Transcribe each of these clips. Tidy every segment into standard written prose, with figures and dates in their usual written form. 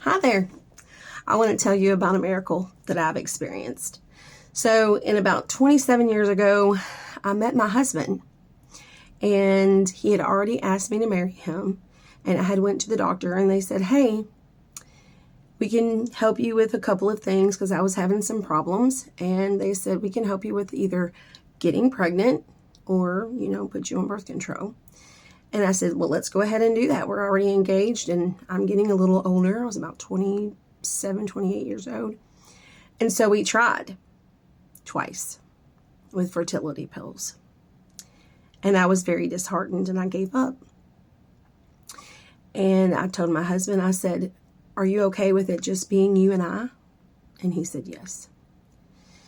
Hi there. I want to tell you about a miracle that I've experienced. So, in about 27 years ago, I met my husband, and he had already asked me to marry him. And I had went to the doctor, and they said, "Hey, we can help you with a couple of things," because I was having some problems. And they said, "We can help you with either getting pregnant or, put you on birth control." And I said, "Well, let's go ahead and do that. We're already engaged, and I'm getting a little older." I was about 27, 28 years old. And so we tried twice with fertility pills. And I was very disheartened, and I gave up. And I told my husband, I said, "Are you okay with it just being you and I?" And he said yes.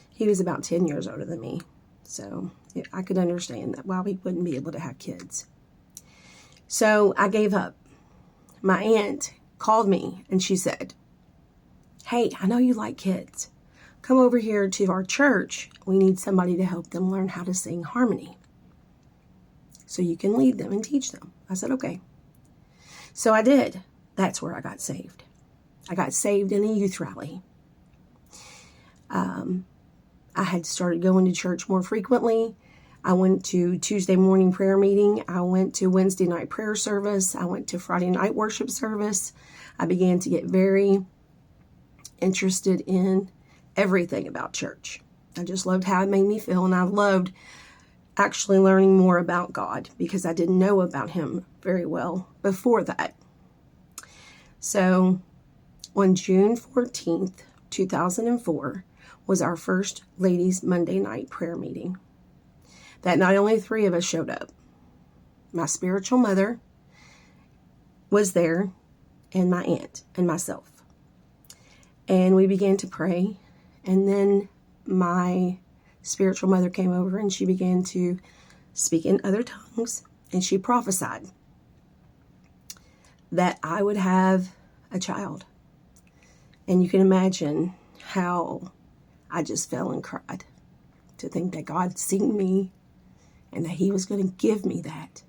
He was about 10 years older than me. So I could understand that why we wouldn't be able to have kids. So I gave up. My aunt called me and she said, "Hey, I know you like kids. Come over here to our church. We need somebody to help them learn how to sing harmony, so you can lead them and teach them." I said, "Okay." So I did. That's where I got saved. I got saved in a youth rally. I had started going to church more frequently. I went to Tuesday morning prayer meeting. I went to Wednesday night prayer service. I went to Friday night worship service. I began to get very interested in everything about church. I just loved how it made me feel, and I loved actually learning more about God because I didn't know about Him very well before that. So on June 14th, 2004 was our first Ladies Monday night prayer meeting. That night only 3 of us showed up. My spiritual mother was there, and my aunt and myself. And we began to pray, and then my spiritual mother came over and she began to speak in other tongues, and she prophesied that I would have a child. And you can imagine how I just fell and cried to think that God seen me and that He was going to give me that.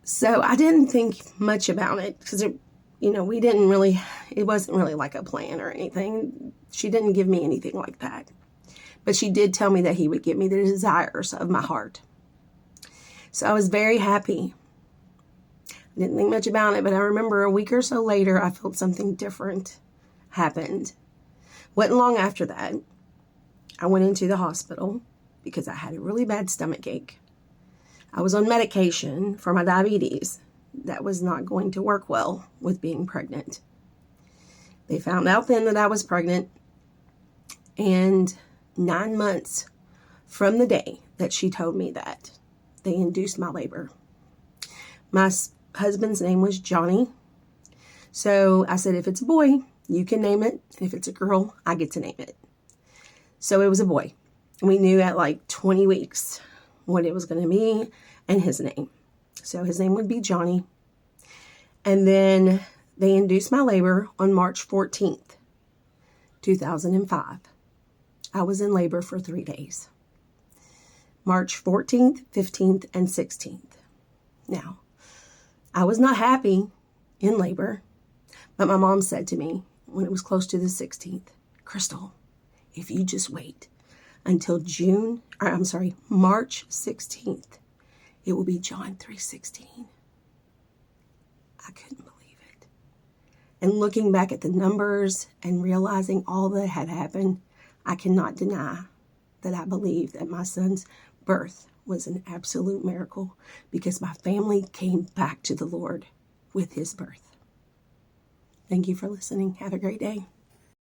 So I didn't think much about it because it wasn't really like a plan or anything. She didn't give me anything like that. But she did tell me that He would give me the desires of my heart. So I was very happy. I didn't think much about it, but I remember a week or so later, I felt something different happened. Wasn't long after that, I went into the hospital because I had a really bad stomach ache. I was on medication for my diabetes. That was not going to work well with being pregnant. They found out then that I was pregnant, and 9 months from the day that she told me that, they induced my labor. My husband's name was Johnny. So I said, if it's a boy, you can name it. And if it's a girl, I get to name it. So it was a boy. We knew at like 20 weeks what it was going to be and his name. So his name would be Johnny. And then they induced my labor on March 14th, 2005. I was in labor for 3 days. March 14th, 15th, and 16th. Now, I was not happy in labor, but my mom said to me when it was close to the 16th, "Crystal, if you just wait until March 16th, it will be John 3:16. I couldn't believe it. And looking back at the numbers and realizing all that had happened, I cannot deny that I believe that my son's birth was an absolute miracle because my family came back to the Lord with his birth. Thank you for listening. Have a great day.